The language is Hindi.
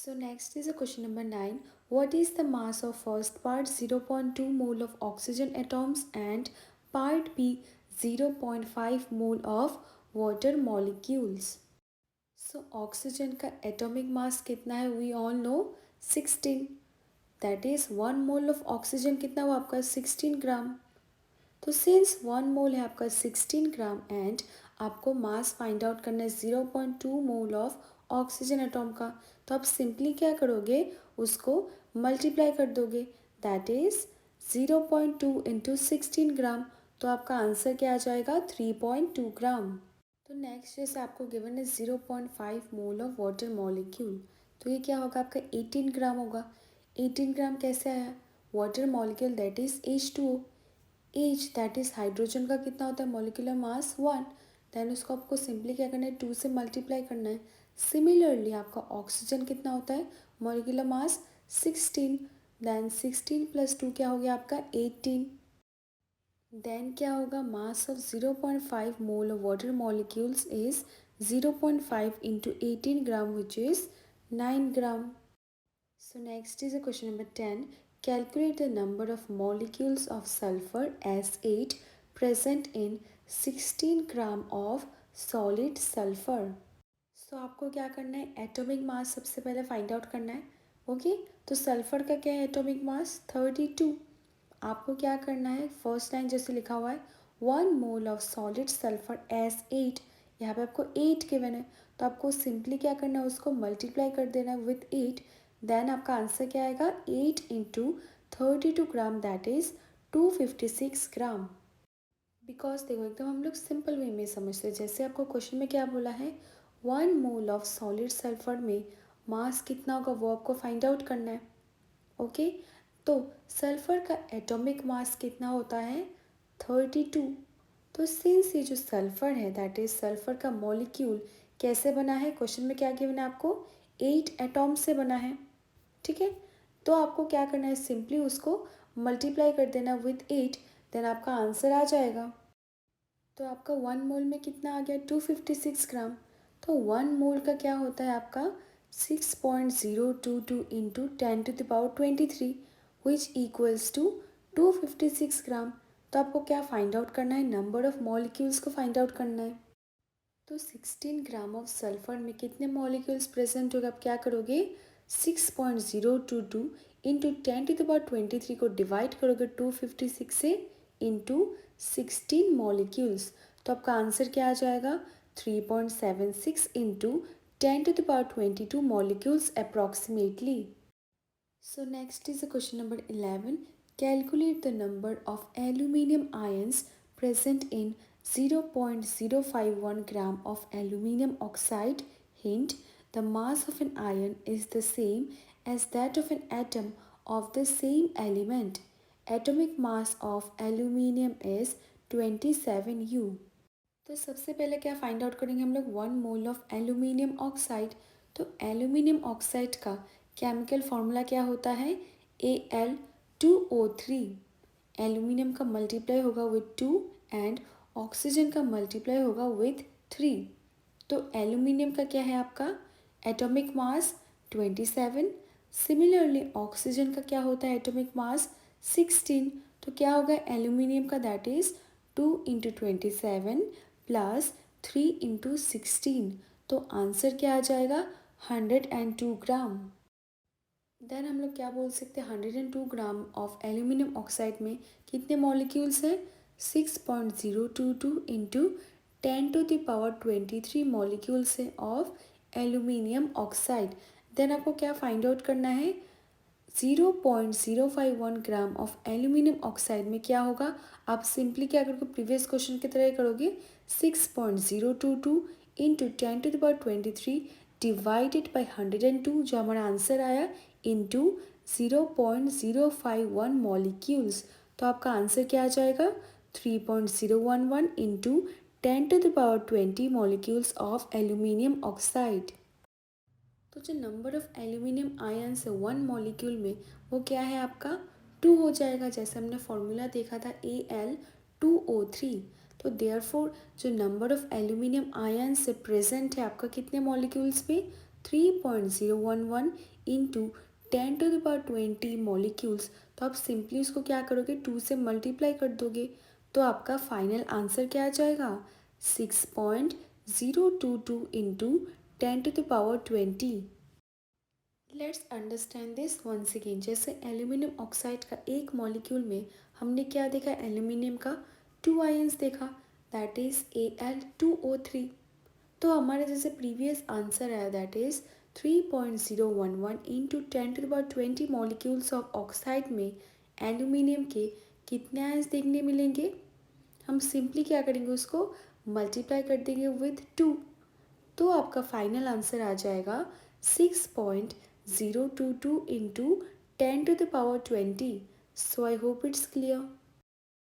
So next is a question number 9. What is the mass of first part 0.2 mole of oxygen atoms and part B 0.5 mole of water molecules? So oxygen का atomic mass कितना है? We all know 16. That is 1 mole of oxygen कितना हुआ आपका 16 ग्राम. तो सिंस 1 मोल है आपका 16 ग्राम एंड आपको मास फाइंड आउट करना है 0.2 मोल ऑफ ऑक्सीजन एटॉम का, तो आप सिंपली क्या करोगे, उसको मल्टीप्लाई कर दोगे. दैट इज 0.2 इंटू 16 ग्राम. तो आपका आंसर क्या आ जाएगा 3.2 ग्राम. तो नेक्स्ट जैसे आपको गिवन है 0.5 मोल ऑफ वाटर मॉलिक्यूल, तो ये क्या होगा आपका 18 ग्राम होगा. 18 ग्राम कैसे आया? Water molecule that is H2O. H that is hydrogen का कितना होता है मॉलिक्यूलर मास 1. देन उसको आपको सिंपली क्या करना है 2 से मल्टीप्लाई करना है. सिमिलरली आपका ऑक्सीजन कितना होता है मॉलिक्यूलर मास 16. देन 16 प्लस 2 क्या हो गया आपका 18. देन क्या होगा mass of 0.5 mole of water molecules is 0.5 into 18 gram which is 9 gram. So next is a question number 10. Calculate the number of molecules of sulfur S8 present in 16 gram of solid sulfur. So आपको क्या करना है एटॉमिक मास सबसे पहले फाइंड आउट करना है. ओके तो सल्फर का क्या है एटॉमिक मास 32. आपको क्या करना है फर्स्ट लाइन जैसे लिखा हुआ है 1 mole of solid sulphur S8. यहाँ पे आपको 8 गिवन है, तो आपको सिंपली क्या करना है उसको मल्टीप्लाई कर देना है विथ 8. देन आपका आंसर क्या आएगा 8 into 32 gram that is 256 gram. Because देखो एकदम हम लोग सिंपल वे में समझते हैं. जैसे आपको क्वेश्चन में क्या बोला है 1 मोल ऑफ सॉलिड सल्फर में मास कितना होगा वो आपको फाइंड आउट करना है. ओके तो सल्फर का एटॉमिक मास कितना होता है 32. तो सिंस ये जो सल्फर है दैट इज सल्फर का मॉलिक्यूल कैसे बना है, क्वेश्चन में क्या गिवन है आपको 8 एटॉम से बना है. ठीक है तो आपको क्या करना है सिंपली उसको मल्टीप्लाई कर देना विथ 8. देन आपका आंसर आ जाएगा. तो आपका 1 मोल में कितना आ गया 256 ग्राम. तो 1 मोल का क्या होता है आपका 6.022 इंटू 10⁻23 विच इक्वल्स टू 256 ग्राम. तो आपको क्या फाइंड आउट करना है नंबर ऑफ मॉलिक्यूल्स को फाइंड आउट करना है. तो 16 ग्राम ऑफ सल्फर में कितने मॉलिक्यूल्स प्रेजेंट होगा, आप क्या करोगे 6.022 इंटू 10⁻23 को डिवाइड करोगे 256 से इंटू 16 मॉलिक्यूल्स. तो आपका आंसर क्या आ जाएगा 3.76 into 10⁻22 molecules approximately. So next is the question number 11. Calculate the number of aluminium ions present in 0.051 gram of aluminium oxide. Hint: the mass of an ion is the same as that of an atom of the same element. Atomic mass of aluminium is 27U. तो सबसे पहले क्या फाइंड आउट करेंगे हम लोग 1 मोल ऑफ एल्यूमिनियम ऑक्साइड. तो एल्यूमिनियम ऑक्साइड का केमिकल फार्मूला क्या होता है Al2O3. एल्यूमिनियम का मल्टीप्लाई होगा विथ 2 एंड ऑक्सीजन का मल्टीप्लाई होगा विथ 3. तो एल्यूमिनियम का क्या है आपका एटॉमिक मास 27. सिमिलरली ऑक्सीजन का क्या होता है एटॉमिक मास 16. तो क्या होगा एल्यूमिनियम का that is 2 into 27 plus 3 into 16. तो आंसर क्या आ जाएगा 102 ग्राम. देन हम लोग क्या बोल सकते हैं 102 ग्राम ऑफ एल्यूमिनियम ऑक्साइड में कितने मॉलिक्यूल्स हैं 6.022 इंटू 10⁻23 मॉलिक्यूल्स है ऑफ एल्यूमिनियम ऑक्साइड. देन आपको क्या फाइंड आउट करना है 0.051 ग्राम ऑफ एल्यूमिनियम ऑक्साइड में क्या होगा. आप सिंपली क्या करोगे प्रीवियस क्वेश्चन की तरह करोगे 6.022 इंटू 10⁻23 डिवाइडेड बाई 102 जो हमारा आंसर आया इंटू 0.051 मॉलिक्यूल्स. तो आपका आंसर क्या आ जाएगा 3.011 into 10⁻20 molecules of aluminium oxide. तो जो नंबर ऑफ एल्यूमिनियम आयन्स है 1 मॉलिक्यूल में वो क्या है आपका 2 हो जाएगा. जैसे हमने फॉर्मूला देखा था Al2O3. तो देयरफॉर जो नंबर ऑफ एल्यूमिनियम आयन्स से प्रेजेंट है आपका कितने मॉलिक्यूल्स पे 3.011 into 10 to the power 20 molecules, तो आप सिंपली उसको क्या करोगे, 2 से मल्टीप्लाई कर दोगे, तो आपका फाइनल आंसर क्या आ जाएगा, 6.022 into 10 to the power 20। Let's understand this once again. जैसे एल्यूमिनियम ऑक्साइड का एक मॉलिक्यूल में हमने क्या देखा, एल्यूमिनियम का 2 आयंस देखा, दैट इज Al2O3। तो हमारे जैसे प्रीवियस आंसर है that is 3.011 into 10 to the power 20 molecules of oxide में एल्यूमिनियम के कितने आयंस देखने मिलेंगे। हम सिंपली क्या करेंगे, उसको मल्टीप्लाई कर देंगे विथ 2, तो आपका फाइनल आंसर आ जाएगा 6.022 into 10 to the power 20। So I hope it's clear.